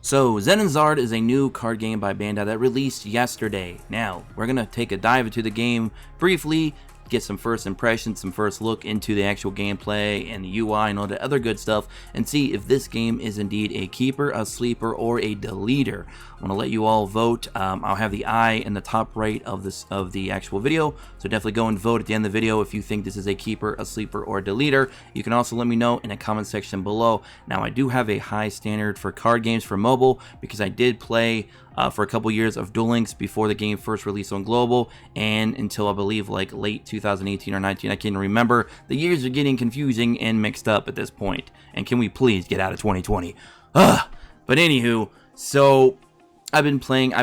So, ZENONZARD is a new card game by Bandai that released yesterday. Now, we're going to take a dive into the game briefly, get some first impressions, some first look into the actual gameplay and the UI and all the other good stuff, and see if this game is indeed a keeper, a sleeper, or a deleter. I'm going to let you all vote. I'll have the eye in the top right of the actual video, so definitely go and vote at the end of the video if you think this is a keeper, a sleeper, or a deleter. You can also let me know in the comment section below. Now, I do have a high standard for card games for mobile because I did play for a couple years of Duel Links before the game first released on global, and until I believe like late 2018 or 19. I can't remember. The years are getting confusing and mixed up at this point. And can we please get out of 2020? But anywho, so I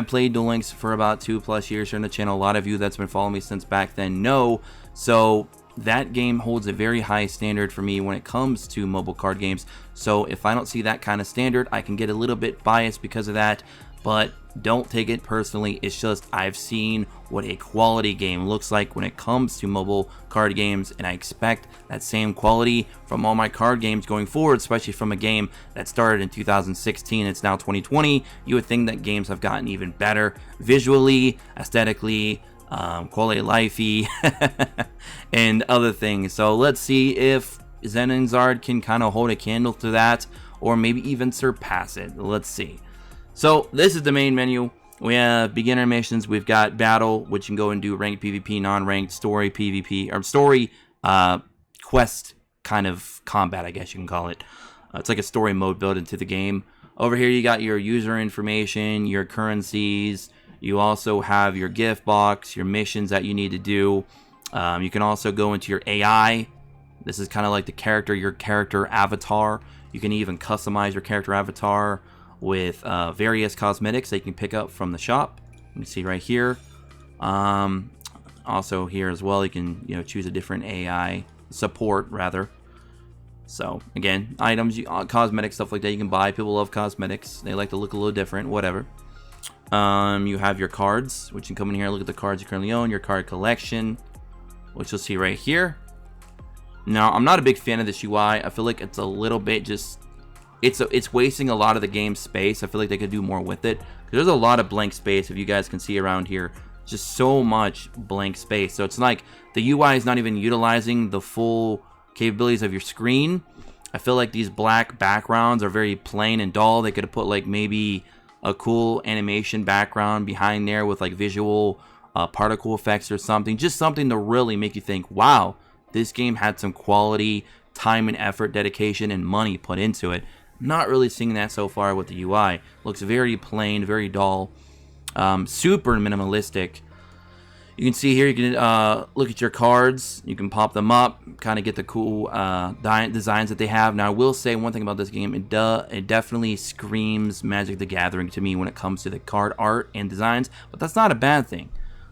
played Duel Links for about 2+ years here on the channel. A lot of you that's been following me since back then know. So that game holds a very high standard for me when it comes to mobile card games. So if I don't see that kind of standard, I can get a little bit biased because of that. But don't take it personally. It's just I've seen what a quality game looks like when it comes to mobile card games, and I expect that same quality from all my card games going forward, especially from a game that started in 2016. It's now 2020. You would think that games have gotten even better visually, aesthetically, quality of life-y, and other things. So let's see if ZENONZARD can kind of hold a candle to that, or maybe even surpass it. Let's see. So this is the main menu. We have beginner missions. We've got battle, which you can go and do ranked PvP, non-ranked, story PvP, or story quest kind of combat, I guess you can call it. It's like a story mode built into the game. Over here you got your user information, your currencies. You also have your gift box, your missions that you need to do. You can also go into your AI. This is kind of like your character avatar. You can even customize your character avatar with various cosmetics that you can pick up from the shop. You can see right here. Also here as well, you can choose a different AI support rather. So again, items, cosmetic stuff like that you can buy. People love cosmetics. They like to look a little different, whatever. You have your cards, which you can come in here and look at the cards you currently own, your card collection, which you'll see right here. Now, I'm not a big fan of this UI. I feel like it's a little bit just it's wasting a lot of the game's space. I feel like they could do more with it. There's a lot of blank space, if you guys can see around here. Just so much blank space. So it's like the UI is not even utilizing the full capabilities of your screen. I feel like these black backgrounds are very plain and dull. They could have put like maybe a cool animation background behind there with like visual particle effects or something. Just something to really make you think, wow, this game had some quality, time and effort, dedication, and money put into it. Not really seeing that so far with the UI. Looks very plain, very dull, super minimalistic. You can see here, you can look at your cards. You can pop them up, kind of get the cool designs that they have. Now, I will say one thing about this game. It definitely screams Magic the Gathering to me when it comes to the card art and designs, but that's not a bad thing.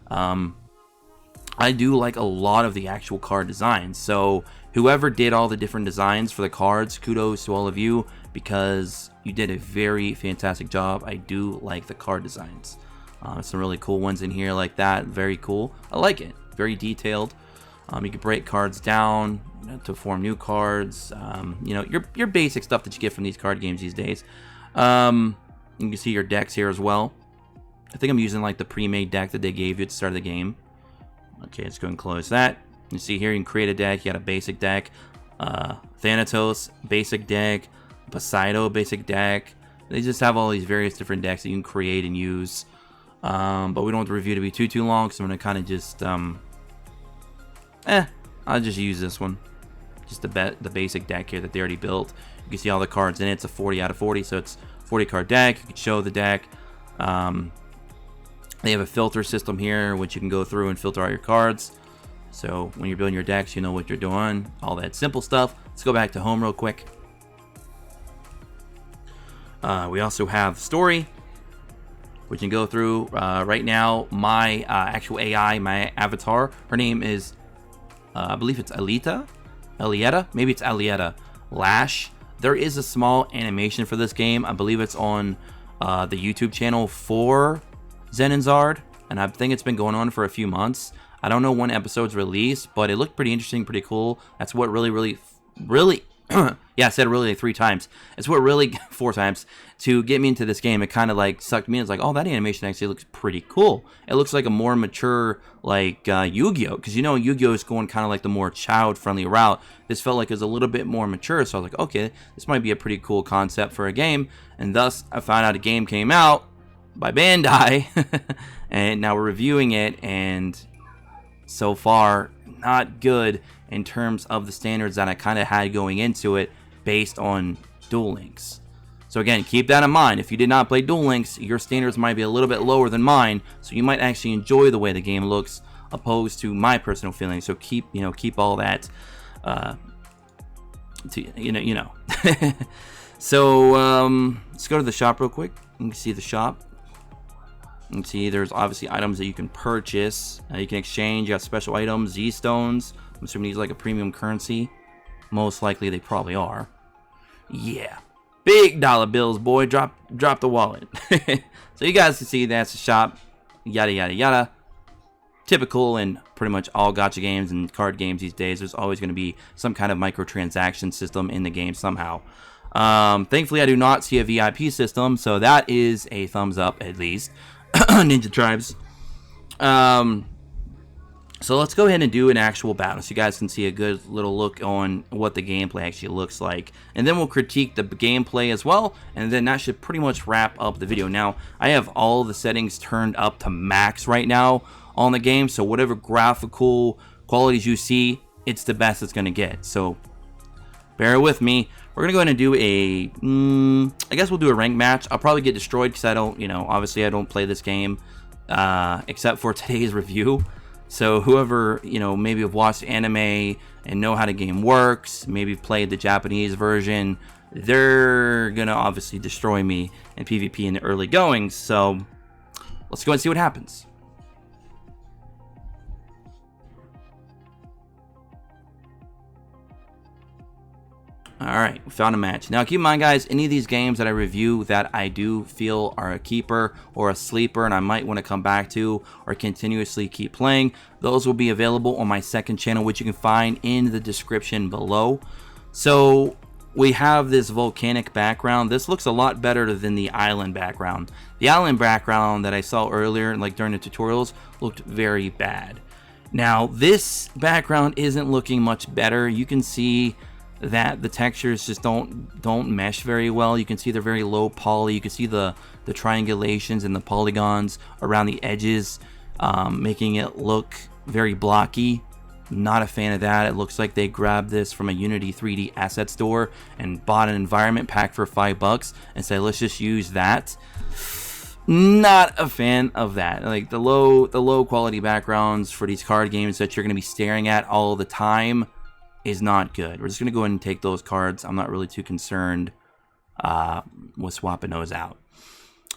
I do like a lot of the actual card designs. So whoever did all the different designs for the cards, kudos to all of you, because you did a very fantastic job. I do like the card designs. Some really cool ones in here like that. Very cool. I like it. Very detailed. You can break cards down to form new cards. Your basic stuff that you get from these card games these days. You can see your decks here as well. I think I'm using like the pre-made deck that they gave you at the start of the game. Okay, let's go and close that. You see here, you can create a deck. You got a basic deck, Thanatos basic deck, Poseidon basic deck. They just have all these various different decks that you can create and use. But we don't want the review to be too long, so I'm gonna kind of just I'll just use this one, just the basic deck here that they already built. You can see all the cards in it. It's a 40 out of 40, so it's 40 card deck. You can show the deck. They have a filter system here, which you can go through and filter out your cards. So when you're building your decks, you know what you're doing. All that simple stuff. Let's go back to home real quick. We also have story, which you can go through. Right now, my actual AI, my avatar, her name is, I believe it's Alietta? Maybe it's Alietta Lash. There is a small animation for this game. I believe it's on the YouTube channel for ZENONZARD, and I think it's been going on for a few months. I don't know when episodes released, but it looked pretty interesting, pretty cool. That's what really Yeah, I said it really like 3 times. It's what really 4 times to get me into this game. It kind of like sucked me in. It's like, oh, that animation actually looks pretty cool. It looks like a more mature like Yu-Gi-Oh, because you know Yu-Gi-Oh is going kind of like the more child-friendly route. This felt like it was a little bit more mature, so I was like, okay, this might be a pretty cool concept for a game. And thus, I found out a game came out by Bandai, and now we're reviewing it, and so far, not good in terms of the standards that I kind of had going into it based on Duel Links. So again, keep that in mind. If you did not play Duel Links, your standards might be a little bit lower than mine, so you might actually enjoy the way the game looks opposed to my personal feelings. So keep all that So let's go to the shop real quick. You can see the shop. You can see there's obviously items that you can purchase. You can exchange. You got special items, Z stones. I'm assuming these are like a premium currency. Most likely they probably are. Yeah. Big dollar bills, boy. Drop the wallet. So you guys can see that's the shop. Yada, yada, yada. Typical in pretty much all gacha games and card games these days. There's always going to be some kind of microtransaction system in the game somehow. Thankfully, I do not see a VIP system, so that is a thumbs up at least. Ninja Tribes. So let's go ahead and do an actual battle so you guys can see a good little look on what the gameplay actually looks like. And then we'll critique the gameplay as well, and then that should pretty much wrap up the video. Now, I have all the settings turned up to max right now on the game, so whatever graphical qualities you see, it's the best it's going to get. So bear with me. We're going to go ahead and do a, I guess we'll do a rank match. I'll probably get destroyed because I don't, obviously I don't play this game except for today's review. So whoever, maybe have watched anime and know how the game works, maybe played the Japanese version, they're going to obviously destroy me in PvP in the early goings. So let's go and see what happens. Alright, we found a match. Now keep in mind guys, any of these games that I review that I do feel are a keeper or a sleeper and I might want to come back to or continuously keep playing, those will be available on my second channel, which you can find in the description below. So we have this volcanic background. This looks a lot better than the island background. The island background that I saw earlier, like during the tutorials, looked very bad. Now this background isn't looking much better. You can see that the textures just don't mesh very well. You can see they're very low poly. You can see the triangulations and the polygons around the edges, making it look very blocky. Not a fan of that. It looks like they grabbed this from a Unity 3D asset store and bought an environment pack for $5 and said, let's just use that. Not a fan of that. Like the low quality backgrounds for these card games that you're going to be staring at all the time is not good. We're just going to go ahead and take those cards. I'm not really too concerned with swapping those out.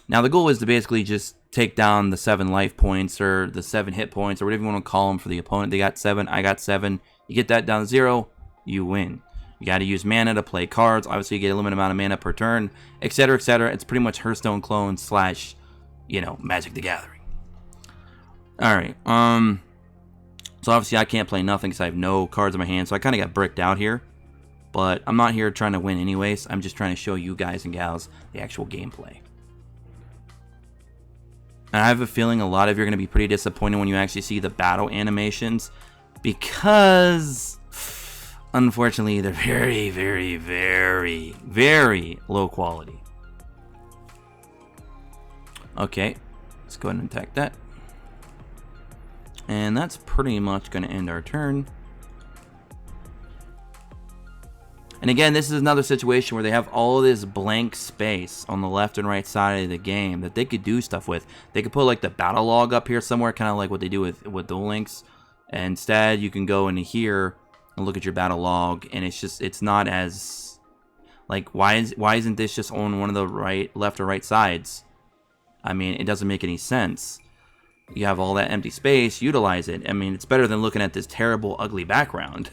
Now the goal is to basically just take down the 7 life points or the 7 hit points or whatever you want to call them for the opponent. They got 7, I got 7. You get that down to 0, you win. You got to use mana to play cards. Obviously you get a limited amount of mana per turn, etc, etc. It's pretty much Hearthstone clone slash, Magic the Gathering. Alright, so obviously I can't play nothing because I have no cards in my hand, so I kind of got bricked out here. But I'm not here trying to win anyways. I'm just trying to show you guys and gals the actual gameplay. And I have a feeling a lot of you are going to be pretty disappointed when you actually see the battle animations, because unfortunately they're very, very, very, very low quality. Okay, let's go ahead and attack that. And that's pretty much going to end our turn. And again, this is another situation where they have all this blank space on the left and right side of the game that they could do stuff with. They could put like the battle log up here somewhere, kind of like what they do with Duel Links. And instead, you can go into here and look at your battle log, and it's not as like, why isn't this just on one of the left or right sides? I mean, it doesn't make any sense. You have all that empty space, utilize it. I mean, it's better than looking at this terrible, ugly background.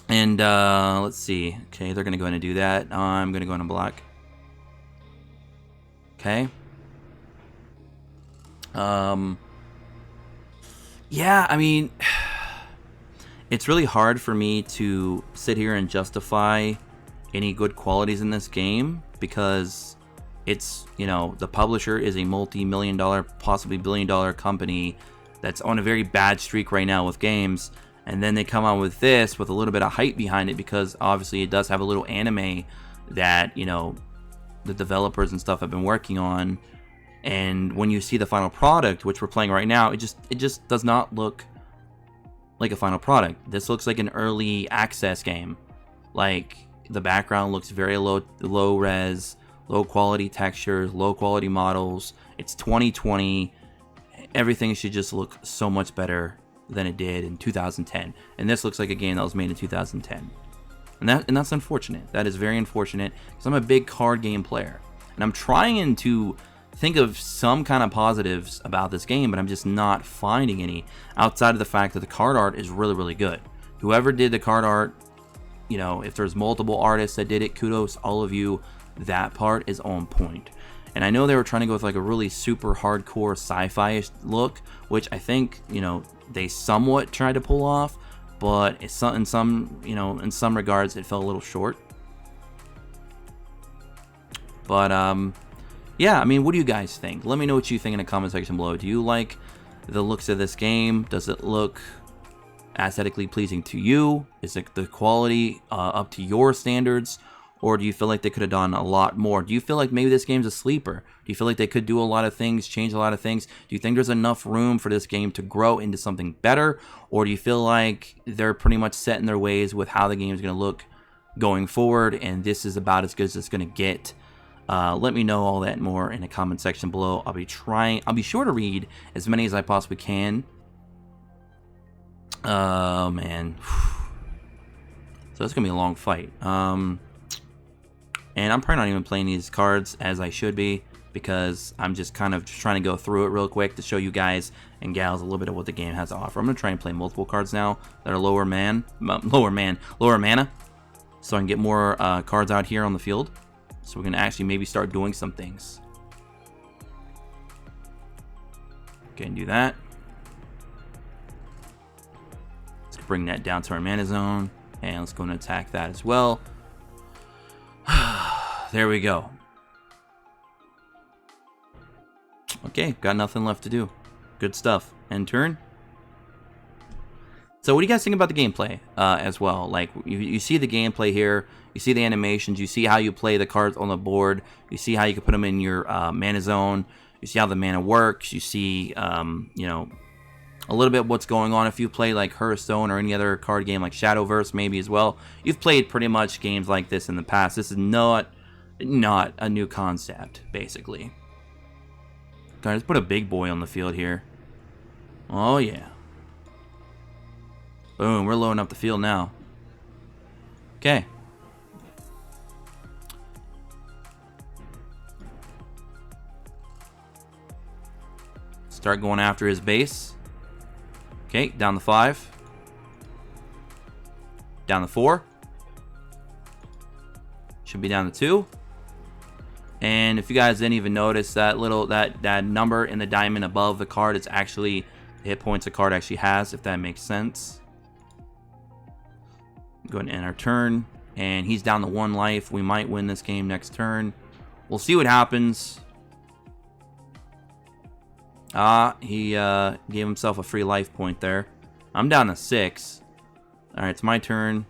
And let's see. Okay, they're going to go in and do that. I'm going to go in and block. Okay. Yeah, I mean, It's really hard for me to sit here and justify any good qualities in this game because it's, you know, the publisher is a multi-million-dollar, possibly billion-dollar company that's on a very bad streak right now with games, and then they come out with this with a little bit of hype behind it because obviously it does have a little anime that, you know, the developers and stuff have been working on. And when you see the final product, which we're playing right now, it just does not look like a final product. This looks like an early access game. Like, the background looks very low res, low quality textures, low quality models. It's 2020. Everything should just look so much better than it did in 2010. And this looks like a game that was made in 2010. And that's unfortunate. That is very unfortunate because I'm a big card game player. And I'm trying to think of some kind of positives about this game, but I'm just not finding any outside of the fact that the card art is really, really good. Whoever did the card art, you know, if there's multiple artists that did it, kudos, all of you. That part is on point. And I know they were trying to go with like a really super hardcore sci-fi look, which I think, you know, they somewhat tried to pull off, but in some regards it fell a little short. But yeah, I mean, what do you guys think? Let me know what you think in the comment section below. Do you like the looks of this game? Does it look aesthetically pleasing to you? Is it the quality up to your standards? Or do you feel like they could have done a lot more? Do you feel like maybe this game's a sleeper? Do you feel like they could do a lot of things, change a lot of things? Do you think there's enough room for this game to grow into something better? Or do you feel like they're pretty much set in their ways with how the game is going to look going forward, and this is about as good as it's going to get? Let me know all that and more in the comment section below. I'll be sure to read as many as I possibly can. Oh, man. So it's going to be a long fight. And I'm probably not even playing these cards as I should be because I'm just kind of trying to go through it real quick to show you guys and gals a little bit of what the game has to offer. I'm going to try and play multiple cards now that are lower mana, so I can get more cards out here on the field. So we're going to actually maybe start doing some things. Okay, and do that. Let's bring that down to our mana zone. And let's go and attack that as well. There we go. Okay, got nothing left to do. Good stuff. End turn. So what do you guys think about the gameplay as well? Like, you see the gameplay here. You see the animations. You see how you play the cards on the board. You see how you can put them in your mana zone. You see how the mana works. You see, you know, a little bit what's going on if you play like Hearthstone or any other card game like Shadowverse maybe as well. You've played pretty much games like this in the past. This is not a new concept, basically. Okay, let's put a big boy on the field here. Oh yeah. Boom, we're loading up the field now. Okay. Start going after his base. Okay, down the 5. Down the 4. Should be down the 2. And if you guys didn't even notice, that little that number in the diamond above the card, it's actually the hit points the card actually has, if that makes sense. Go ahead and end our turn. And he's down to 1 life. We might win this game next turn. We'll see what happens. He gave himself a free life point there. I'm down to 6. Alright, it's my turn.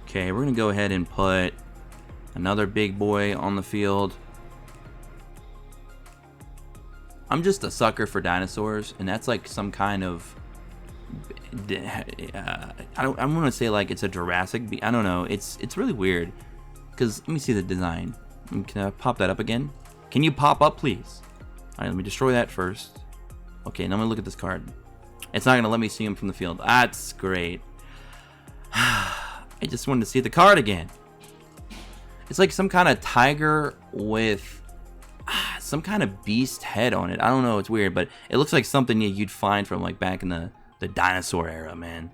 Okay, we're going to go ahead and put another big boy on the field. I'm just a sucker for dinosaurs, and that's like some kind of... I want to say like it's a Jurassic. I don't know. It's really weird. Because let me see the design. Can I pop that up again? Can you pop up, please? All right, let me destroy that first. Okay, now I'm gonna look at this card. It's not gonna let me see him from the field. That's great. I just wanted to see the card again. It's like some kind of tiger with some kind of beast head on it. I don't know. It's weird, but it looks like something you'd find from like back in the dinosaur era, man.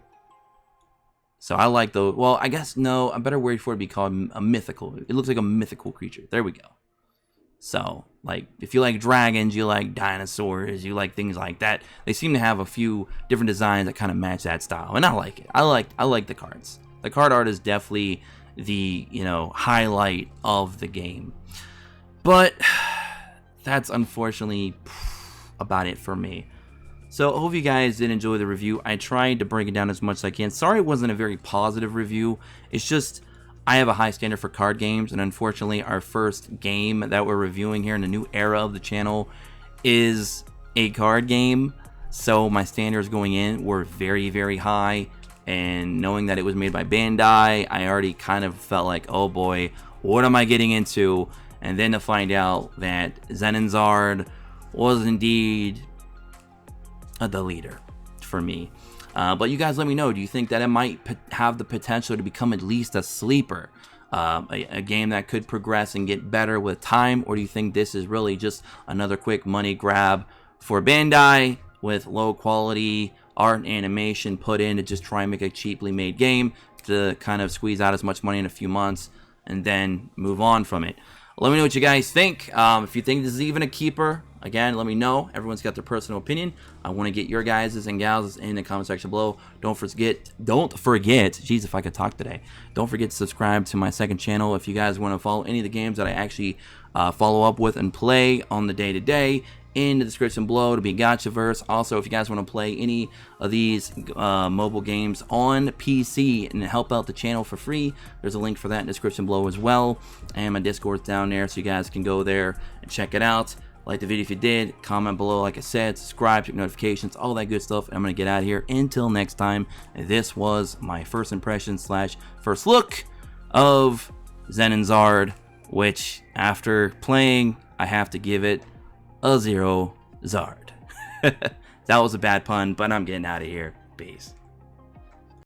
So I like the, well, I guess, no, a better word for it would be called a mythical. It looks like a mythical creature. There we go. So, like, if you like dragons, you like dinosaurs, you like things like that, they seem to have a few different designs that kind of match that style, and I like it. I like the cards. The card art is definitely the, you know, highlight of the game. But that's unfortunately about it for me. So I hope you guys did enjoy the review. I tried to break it down as much as I can. Sorry it wasn't a very positive review. It's just I have a high standard for card games, and unfortunately our first game that we're reviewing here in the new era of the channel is a card game. So my standards going in were very, very high, and knowing that it was made by Bandai, I already kind of felt like, oh boy, what am I getting into? And then to find out that ZENONZARD was indeed the leader for me. But you guys let me know, do you think that it might have the potential to become at least a sleeper? A game that could progress and get better with time? Or do you think this is really just another quick money grab for Bandai with low quality art and animation put in to just try and make a cheaply made game to kind of squeeze out as much money in a few months and then move on from it? Let me know what you guys think. If you think this is even a keeper, again, let me know. Everyone's got their personal opinion. I want to get your guys' and gals in the comment section below. Don't forget, jeez, if I could talk today. Don't forget to subscribe to my second channel if you guys want to follow any of the games that I actually follow up with and play on the day-to-day. In the description below to be Gachaverse. Also, if you guys want to play any of these mobile games on PC and help out the channel for free, there's a link for that in the description below as well. And my Discord's down there, so you guys can go there and check it out. Like the video if you did, comment below like I said, subscribe, check notifications, all that good stuff. And I'm going to get out of here. Until next time, this was my first impression / first look of ZENONZARD, which after playing, I have to give it a 0 Zard. That was a bad pun, but I'm getting out of here. Peace.